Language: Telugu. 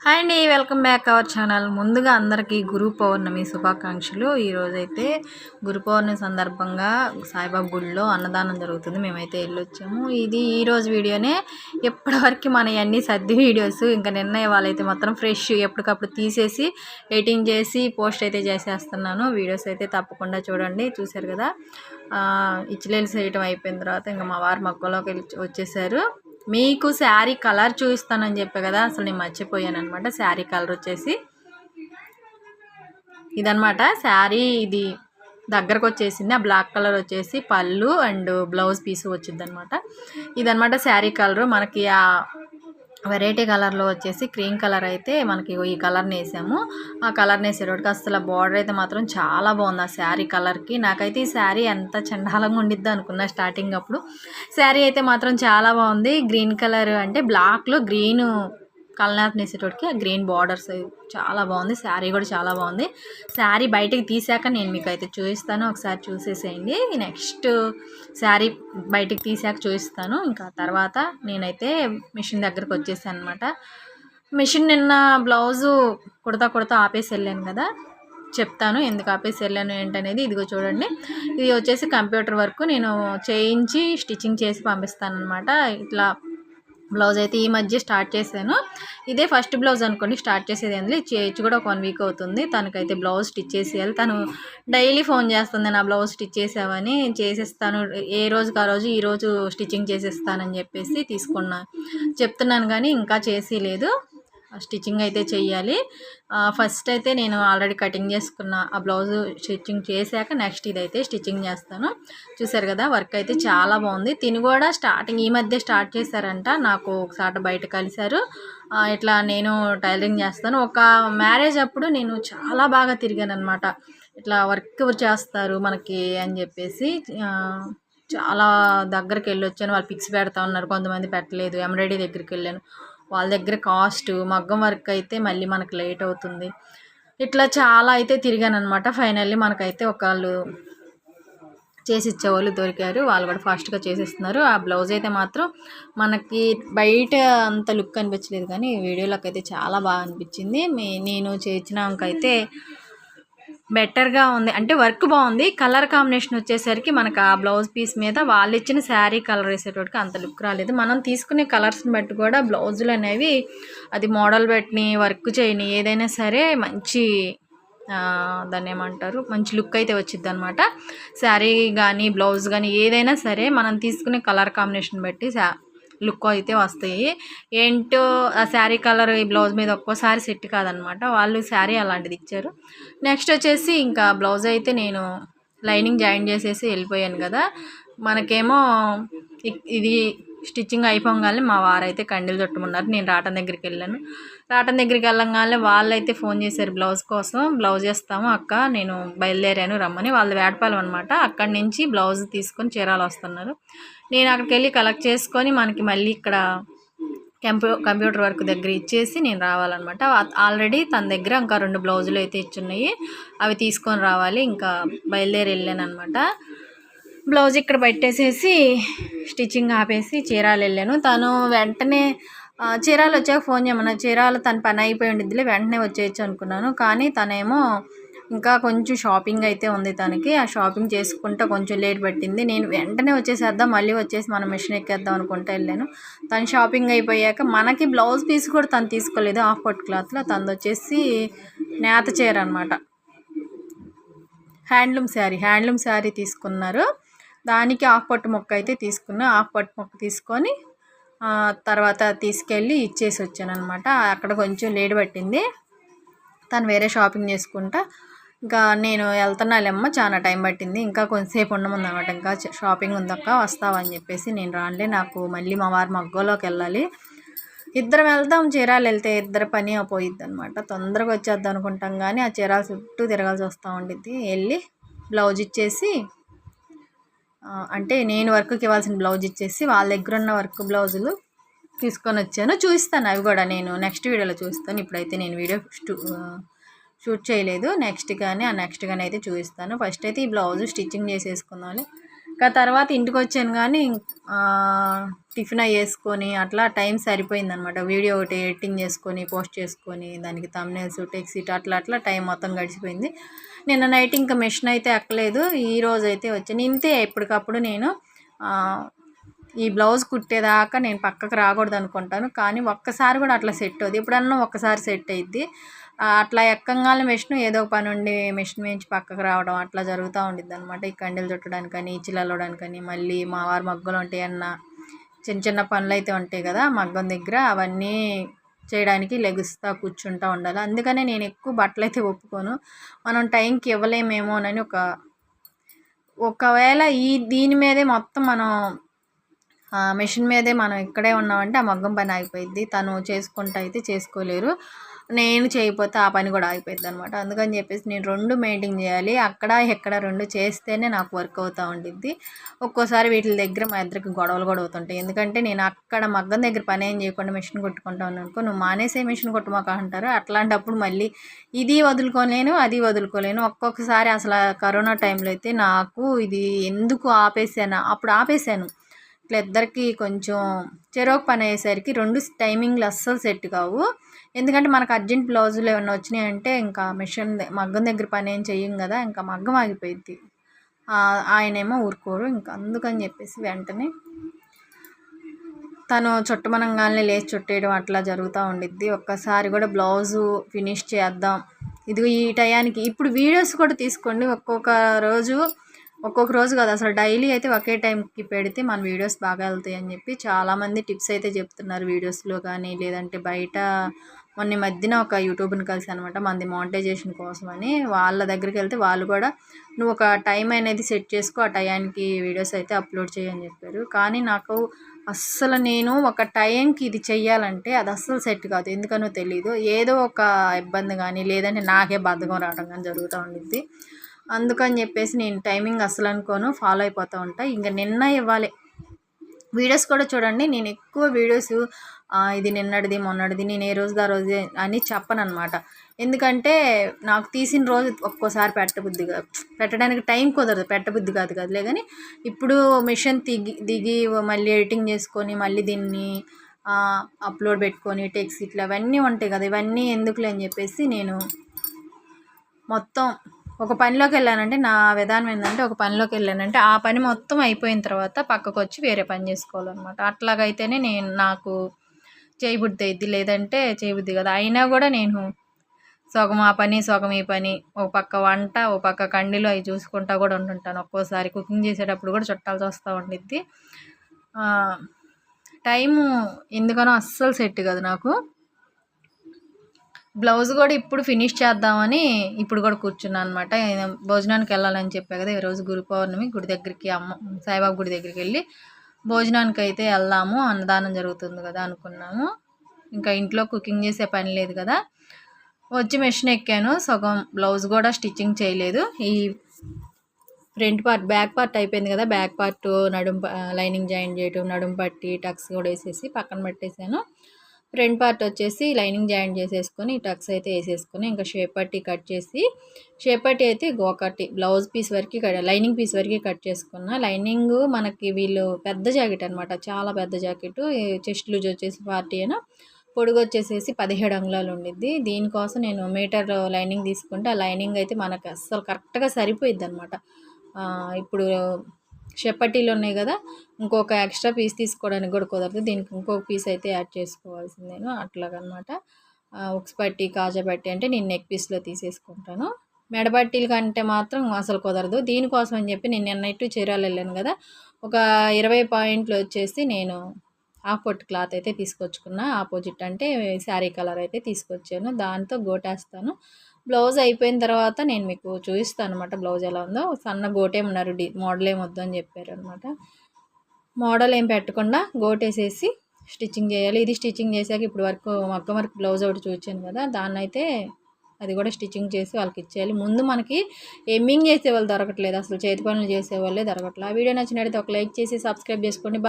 హాయ్ అండి, వెల్కమ్ బ్యాక్ అవర్ ఛానల్. ముందుగా అందరికీ గురు పౌర్ణమి శుభాకాంక్షలు. ఈరోజైతే గురు పౌర్ణమి సందర్భంగా సాయిబాబా గుడిలో అన్నదానం జరుగుతుంది. మేమైతే వెళ్ళొచ్చాము. ఇది ఈరోజు వీడియోనే. ఎప్పటివరకు మన అన్ని సర్ది వీడియోస్ ఇంకా నిన్న వాళ్ళైతే మొత్తం ఫ్రెష్ ఎప్పటికప్పుడు తీసేసి ఎడిటింగ్ చేసి పోస్ట్ అయితే చేసేస్తున్నాను. వీడియోస్ అయితే తప్పకుండా చూడండి. చూశారు కదా, ఇచ్చిలేలు చేయటం అయిపోయిన తర్వాత ఇంకా మా వారు మగ్గంలోకి వచ్చేసారు. మీకు శారీ కలర్ చూపిస్తానని చెప్పే కదా, అసలు నేను మర్చిపోయాను అనమాట. శారీ కలర్ వచ్చేసి ఇదనమాట. శారీ ఇది దగ్గరకు వచ్చేసింది. ఆ బ్లాక్ కలర్ వచ్చేసి పళ్ళు అండ్ బ్లౌజ్ పీస్ వచ్చింది అనమాట. ఇదనమాట శారీ కలరు. మనకి ఆ వెరైటీ కలర్లో వచ్చేసి క్రీమ్ కలర్ అయితే మనకి ఈ కలర్ని వేసాము. ఆ కలర్ని వేసేటోడికి అసలు బార్డర్ అయితే మాత్రం చాలా బాగుంది ఆ శారీ కలర్కి. నాకైతే ఈ శారీ ఎంత చండాలంగా ఉండిద్ది అనుకున్నా స్టార్టింగ్ అప్పుడు. శారీ అయితే మాత్రం చాలా బాగుంది. గ్రీన్ కలర్ అంటే బ్లాక్లో గ్రీన్ కలర్ వేసేటోడికి ఆ గ్రీన్ బార్డర్స్ చాలా బాగుంది. శారీ కూడా చాలా బాగుంది. శారీ బయటకు తీసాక నేను మీకు అయితే చూపిస్తాను, ఒకసారి చూసేసేయండి. నెక్స్ట్ శారీ బయటకు తీసాక చూపిస్తాను. ఇంకా తర్వాత నేనైతే మిషన్ దగ్గరకు వచ్చేసాను అనమాట. మిషన్ నిన్న బ్లౌజు కుడతా ఆపేసి వెళ్ళాను కదా, చెప్తాను ఎందుకు ఆపేసి వెళ్ళాను ఏంటనేది. ఇదిగో చూడండి, ఇది వచ్చేసి కంప్యూటర్ వర్క్ నేను చేయించి స్టిచ్చింగ్ చేసి పంపిస్తాను అనమాట. ఇట్లా బ్లౌజ్ అయితే ఈ మధ్య స్టార్ట్ చేశాను. ఇదే ఫస్ట్ బ్లౌజ్ అనుకోండి స్టార్ట్ చేసేది. ఏంది చేయొచ్చు కూడా, 1 వీక్ అవుతుంది. తనకైతే బ్లౌజ్ స్టిచ్ చేసేయాలి. తను డైలీ ఫోన్ చేస్తుంది, నా బ్లౌజ్ స్టిచ్ చేసావని. చేసేస్తాను, ఏ రోజుకి ఆ రోజు ఈరోజు స్టిచ్చింగ్ చేసేస్తానని చెప్పేసి చెప్తున్నాను కానీ ఇంకా చేసి లేదు. స్టిచ్చింగ్ అయితే చెయ్యాలి. ఫస్ట్ అయితే నేను ఆల్రెడీ కటింగ్ చేసుకున్న ఆ బ్లౌజ్ స్టిచ్చింగ్ చేశాక నెక్స్ట్ ఇదైతే స్టిచ్చింగ్ చేస్తాను. చూసారు కదా, వర్క్ అయితే చాలా బాగుంది. తిని కూడా స్టార్టింగ్ ఈ మధ్య స్టార్ట్ చేశారంట. నాకు ఒకసారి బయట కలిశారు. ఇట్లా నేను టైలరింగ్ చేస్తాను. ఒక మ్యారేజ్ అప్పుడు నేను చాలా బాగా తిరిగాను అనమాట. ఇట్లా వర్క్ చేస్తారు మనకి అని చెప్పేసి చాలా దగ్గరికి వెళ్ళొచ్చాను. వాళ్ళు పిక్స్ పెడతా ఉన్నారు, కొంతమంది పెట్టలేదు. ఎంబ్రాయిడరీ దగ్గరికి వెళ్ళాను, వాళ్ళ దగ్గర కాస్ట్. మగ్గం వర్క్ అయితే మళ్ళీ మనకు లేట్ అవుతుంది. ఇట్లా చాలా అయితే తిరిగాను అనమాట. ఫైనల్లీ మనకైతే ఒకళ్ళు చేసి ఇచ్చేవాళ్ళు దొరికారు. వాళ్ళు కూడా ఫాస్ట్గా చేసేస్తున్నారు. ఆ బ్లౌజ్ అయితే మాత్రం మనకి బయట అంత లుక్ అనిపించలేదు కానీ వీడియోలోకి అయితే చాలా బాగా అనిపించింది. నేను చేయించినాకైతే బెటర్గా ఉంది. అంటే వర్క్ బాగుంది. కలర్ కాంబినేషన్ వచ్చేసరికి మనకు ఆ బ్లౌజ్ పీస్ మీద వాళ్ళు ఇచ్చిన శారీ కలర్ వేసేటోటికి అంత లుక్ రాలేదు. మనం తీసుకునే కలర్స్ని బట్టి కూడా బ్లౌజులు అనేవి అది మోడల్ పెట్టిని వర్క్ చేయని ఏదైనా సరే మంచి దాన్ని ఏమంటారు, మంచి లుక్ అయితే వచ్చింది అనమాట. శారీ కానీ బ్లౌజ్ కానీ ఏదైనా సరే మనం తీసుకునే కలర్ కాంబినేషన్ బట్టి లుక్ అయితే వస్తాయి. ఏంటో ఆ శారీ కలర్ ఈ బ్లౌజ్ మీద ఒక్కోసారి సెట్ కాదనమాట. వాళ్ళు శారీ అలాంటిది ఇచ్చారు. నెక్స్ట్ వచ్చేసి ఇంకా బ్లౌజ్ అయితే నేను లైనింగ్ జాయిన్ చేసేసి వెళ్ళిపోయాను కదా. మనకేమో ఇది స్టిచ్చింగ్ అయిపోగానే మా వారైతే కండీలు చుట్టమన్నారు. నేను రాటన్ దగ్గరికి వెళ్ళాను. రాటన్ దగ్గరికి వెళ్ళగానే వాళ్ళైతే ఫోన్ చేశారు బ్లౌజ్ కోసం. బ్లౌజ్ వేస్తాము అక్క, నేను బయలుదేరాను రమ్మని. వాళ్ళు వేటపాలెం అనమాట. అక్కడి నుంచి బ్లౌజ్ తీసుకొని చీరాలు వస్తున్నారు. నేను అక్కడికి వెళ్ళి కలెక్ట్ చేసుకొని మనకి మళ్ళీ ఇక్కడ కంప్యూటర్ వర్క్ దగ్గర ఇచ్చేసి నేను రావాలన్నమాట. ఆల్రెడీ తన దగ్గర ఇంకా 2 బ్లౌజులు అయితే ఇచ్చున్నాయి, అవి తీసుకొని రావాలి. ఇంకా బయలుదేరి వెళ్ళాను అనమాట. బ్లౌజ్ ఇక్కడ పెట్టేసేసి స్టిచ్చింగ్ ఆపేసి చీరాలు వెళ్ళాను. తను వెంటనే చీరాలు వచ్చాక ఫోన్ చేయమన్నా. చీరాలు తన పని అయిపోయి ఉండిద్దిలే, వెంటనే వచ్చేయచ్చు అనుకున్నాను. కానీ తనేమో ఇంకా కొంచెం షాపింగ్ అయితే ఉంది తనకి. ఆ షాపింగ్ చేసుకుంటా కొంచెం లేట్ పట్టింది. నేను వెంటనే వచ్చేసేద్దాం, మళ్ళీ వచ్చేసి మనం మిషన్ ఎక్కేద్దాం అనుకుంటూ వెళ్ళాను. తను షాపింగ్ అయిపోయాక మనకి బ్లౌజ్ పీస్ కూడా తను తీసుకోలేదు. హాఫ్ పట్ క్లాత్లో తనది వచ్చేసి నేత చీర అనమాట. హ్యాండ్లూమ్ శారీ తీసుకున్నారు. దానికి హాఫ్ పట్టు మొక్క అయితే తీసుకున్నా. హాఫ్ పట్టు మొక్క తీసుకొని తర్వాత తీసుకెళ్ళి ఇచ్చేసి వచ్చాను అనమాట. అక్కడ కొంచెం లేట్ పట్టింది. తను వేరే షాపింగ్ చేసుకుంటా ఇంకా నేను వెళ్తున్నాలేమ్మ, చాలా టైం పట్టింది, ఇంకా కొంతసేపు ఉండముందన్నమాట. ఇంకా షాపింగ్ ఉందక్క వస్తావా అని చెప్పేసి నేను రానులే, నాకు మళ్ళీ మా వారు మగ్గంలోకి వెళ్ళాలి. ఇద్దరం వెళ్తాం. చీరాలు వెళ్తే ఇద్దరు పని పోయిద్ది అనమాట. తొందరగా వచ్చేద్దాం అనుకుంటాం కానీ ఆ చీరాల చుట్టూ తిరగాల్సి వస్తూ ఉండిద్ది. వెళ్ళి బ్లౌజ్ ఇచ్చేసి అంటే నేను వర్క్కి ఇవ్వాల్సిన బ్లౌజ్ ఇచ్చేసి వాళ్ళ దగ్గర ఉన్న వర్క్ బ్లౌజులు తీసుకొని వచ్చాను. చూపిస్తాను అవి కూడా నేను నెక్స్ట్ వీడియోలో చూపిస్తాను. ఇప్పుడైతే నేను వీడియో షూట్ చేయలేదు. నెక్స్ట్ కానీ అయితే చూపిస్తాను. ఫస్ట్ అయితే ఈ బ్లౌజ్ స్టిచ్చింగ్ చేసేసుకుందాం. ఇంకా తర్వాత ఇంటికి వచ్చాను కానీ టిఫిన్ వేసుకొని అట్లా టైం సరిపోయిందనమాట. వీడియో ఒకటి ఎడిటింగ్ చేసుకొని పోస్ట్ చేసుకొని దానికి థంబ్నెయిల్స్ టెక్స్ట్ అట్లా టైం మొత్తం గడిచిపోయింది. నిన్న నైట్ ఇంకా మెషిన్ అయితే ఎక్కలేదు. ఈరోజు అయితే వచ్చాను. ఇంతే ఎప్పటికప్పుడు నేను ఈ బ్లౌజ్ కుట్టేదాకా నేను పక్కకు రాకూడదు అనుకుంటాను, కానీ ఒక్కసారి కూడా అట్లా సెట్ అవుతుంది. ఎప్పుడన్నా ఒక్కసారి సెట్ అయ్యిద్ది. అట్లా ఎక్కంగానే మెషిన్ ఏదో ఒక పని ఉండి మెషిన్ వేయించి పక్కకు రావడం అట్లా జరుగుతూ ఉండిద్ది అనమాట. ఈ కండెలు చుట్టడానికని ఈచిలు అల్లడానికని మళ్ళీ మా వారు మగ్గలు ఉంటాయన్న చిన్న చిన్న పనులు అయితే ఉంటాయి కదా మగ్గం దగ్గర, అవన్నీ చేయడానికి లెగుస్తూ కూర్చుంటూ ఉండాలి. అందుకనే నేను ఎక్కువ బట్టలు అయితే ఒప్పుకోను. మనం టైంకి ఇవ్వలేమేమోనని ఒకవేళ దీని మీదే మొత్తం మనం మెషిన్ మీదే మనం ఇక్కడే ఉన్నామంటే ఆ మగ్గం పని ఆగిపోయిద్ది. తను చేసుకుంటూ అయితే చేసుకోలేరు, నేను చేయకపోతే ఆ పని కూడా ఆగిపోయిద్ది అనమాట. అందుకని చెప్పేసి నేను రెండు మెయింటైన్ చేయాలి. అక్కడ ఎక్కడ రెండు చేస్తేనే నాకు వర్క్ అవుతూ ఉండిద్ది. ఒక్కోసారి వీటి దగ్గర మా ఇద్దరికి గొడవలు కూడా అవుతుంటాయి. ఎందుకంటే నేను అక్కడ మగ్గం దగ్గర పని ఏం చేయకుండా మిషన్ కొట్టుకుంటాను అనుకో, నువ్వు మానేసే మిషన్ కొట్టుమాక అంటారు. అట్లాంటప్పుడు మళ్ళీ ఇది వదులుకోలేను అది వదులుకోలేను. ఒక్కొక్కసారి అసలు కరోనా టైంలో అయితే నాకు ఇది ఎందుకు ఆపేసాను, అప్పుడు ఆపేసాను. ఇట్లా ఇద్దరికి కొంచెం చెరోకు పని అయ్యేసరికి రెండు టైమింగ్లు అస్సలు సెట్ కావు. ఎందుకంటే మనకు అర్జెంట్ బ్లౌజులు ఏమైనా వచ్చినాయంటే ఇంకా మిషన్ మగ్గం దగ్గర పని ఏం చెయ్యం కదా, ఇంకా మగ్గం ఆగిపోయిద్ది. ఆయనేమో ఊరుకోరు. ఇంకా అందుకని చెప్పేసి వెంటనే తను చుట్టమనంగానే లేచి చుట్టేయడం అట్లా జరుగుతూ ఉండిద్ది. ఒక్కసారి కూడా బ్లౌజు ఫినిష్ చేద్దాం ఇదిగో ఈ టయానికి. ఇప్పుడు వీడియోస్ కూడా తీసుకోండి, ఒక్కొక్క రోజు కాదు అసలు డైలీ అయితే ఒకే టైంకి పెడితే మన వీడియోస్ బాగా వెళ్తాయి అని చెప్పి చాలామంది టిప్స్ అయితే చెప్తున్నారు వీడియోస్లో కానీ, లేదంటే బయట మొన్న మధ్యన ఒక యూట్యూబ్ని కలిసి అనమాట మనది మానిటైజేషన్ కోసం అని. వాళ్ళ దగ్గరికి వెళ్తే వాళ్ళు కూడా నువ్వు ఒక టైం అనేది సెట్ చేసుకో, ఆ టయానికి వీడియోస్ అయితే అప్లోడ్ చేయని చెప్పారు. కానీ నాకు అస్సలు నేను ఒక టైంకి ఇది చెయ్యాలంటే అది అస్సలు సెట్ కాదు, ఎందుకనో తెలీదు. ఏదో ఒక ఇబ్బంది కానీ లేదంటే నాకే బద్ధకం రావడం కానీ జరుగుతూ ఉండిద్ది. అందుకని చెప్పేసి నేను టైమింగ్ అస్సలు అనుకోను, ఫాలో అయిపోతూ ఉంటా. ఇంకా నిన్న ఇవ్వాలి వీడియోస్ కూడా చూడండి. నేను ఎక్కువ వీడియోస్ ఇది నిన్నటిది మొన్నటిది నేను ఏ రోజు ఆ రోజే అని చెప్పను అనమాట. ఎందుకంటే నాకు తీసిన రోజు ఒక్కోసారి పెట్టడానికి టైం కుదరదు, పెట్టబుద్ధి కాదులే. కానీ ఇప్పుడు మిషన్ దిగి మళ్ళీ ఎడిటింగ్ చేసుకొని మళ్ళీ దీన్ని అప్లోడ్ పెట్టుకొని టెక్స్ట్ ఇట్లా అవన్నీ ఉంటాయి కదా, ఇవన్నీ ఎందుకులే అని చెప్పేసి నేను మొత్తం ఒక పనిలోకి వెళ్ళానంటే నా విధానం ఏంటంటే, ఒక పనిలోకి వెళ్ళానంటే ఆ పని మొత్తం అయిపోయిన తర్వాత పక్కకు వచ్చి వేరే పని చేసుకోవాలన్నమాట. అట్లాగైతేనే నాకు చేయబుద్ధి అయ్యిద్ది, లేదంటే చేయబుద్ధి కదా. అయినా కూడా నేను సగం ఆ పని సగం ఈ పని, ఒక పక్క వంట ఒక పక్క కండిలో అవి చూసుకుంటా కూడా ఉంటుంటాను. ఒక్కోసారి కుకింగ్ చేసేటప్పుడు కూడా చుట్టాల్సి వస్తూ ఉండిద్ది. టైము ఎందుకనో అస్సలు సెట్ కాదు నాకు. బ్లౌజ్ కూడా ఇప్పుడు ఫినిష్ చేద్దామని ఇప్పుడు కూడా కూర్చున్నాను అనమాట. భోజనానికి వెళ్ళాలని చెప్పా కదా, ఈరోజు గురు పౌర్ణమి, గుడి దగ్గరికి సాయిబాబా గుడి దగ్గరికి వెళ్ళి భోజనానికి అయితే వెళ్దాము, అన్నదానం జరుగుతుంది కదా అనుకున్నాము. ఇంకా ఇంట్లో కుకింగ్ చేసే పని లేదు కదా, వచ్చి మెషిన్ ఎక్కాను. సగం బ్లౌజ్ కూడా స్టిచ్చింగ్ చేయలేదు. ఈ ఫ్రంట్ పార్ట్ బ్యాక్ పార్ట్ అయిపోయింది కదా, బ్యాక్ పార్ట్ లైనింగ్ జాయిన్ చేయటం, నడుము పట్టి టక్స్ కూడా వేసేసి పక్కన పెట్టేశాను. ఫ్రంట్ పార్ట్ వచ్చేసి లైనింగ్ జాయిన్ చేసేసుకొని టక్స్ అయితే వేసేసుకొని ఇంకా షేప్ పట్టి కట్ చేసి, షేప్ పట్టి అయితే ఒకటి బ్లౌజ్ పీస్ వరకు లైనింగ్ పీస్ వరకు కట్ చేసుకున్నా. లైనింగ్ మనకి వీళ్ళు పెద్ద జాకెట్ అనమాట, చాలా పెద్ద జాకెట్. చెస్ట్ లూజ్ వచ్చేసి 40 అయినా, పొడుగు వచ్చేసేసి 17 అంగుళాలు ఉండిద్ది. దీనికోసం నేను మీటర్ లైనింగ్ తీసుకుంటే ఆ లైనింగ్ అయితే మనకు అస్సలు కరెక్ట్గా సరిపోయిద్ది అనమాట. ఇప్పుడు షెప్పటీలు ఉన్నాయి కదా, ఇంకొక ఎక్స్ట్రా పీస్ తీసుకోవడానికి కూడా కుదరదు, దీనికి ఇంకొక పీస్ అయితే యాడ్ చేసుకోవాల్సిందేను. అట్లాగనమాట. ఉక్స్ పట్టి కాజా పట్టి అంటే నేను నెక్ పీస్లో తీసేసుకుంటాను. మెడపట్టీల కంటే మాత్రం అసలు కుదరదు. దీనికోసం అని చెప్పి నేను నిన్నట్టు చీరాలు వెళ్ళాను కదా, ఒక 20 పాయింట్లు వచ్చేసి నేను హాఫ్ పొట్టు క్లాత్ అయితే తీసుకొచ్చుకున్నా. ఆపోజిట్ అంటే శారీ కలర్ అయితే తీసుకొచ్చాను, దాంతో గోటేస్తాను. బ్లౌజ్ అయిపోయిన తర్వాత నేను మీకు చూపిస్తాను అనమాట బ్లౌజ్ ఎలా ఉందో. సన్న గోటేమన్నారు, మోడల్ ఏం వద్దు అని చెప్పారు అనమాట. మోడల్ ఏం పెట్టకుండా గోటేసేసి స్టిచ్చింగ్ చేయాలి. ఇది స్టిచ్చింగ్ చేశాక ఇప్పుడు వరకు మగ్గం వరకు బ్లౌజ్ ఒకటి చూపించాను కదా, దాన్ని అయితే అది కూడా స్టిచ్చింగ్ చేసి వాళ్ళకి ఇచ్చేయాలి. ముందు మనకి ఎమ్మింగ్ చేసే వాళ్ళు దొరకట్లేదు, అసలు చేతి పనులు చేసే వాళ్ళే దొరకట్లేదు. ఆ వీడియో నచ్చినట్టయితే ఒక లైక్ చేసి సబ్స్క్రైబ్ చేసుకోండి.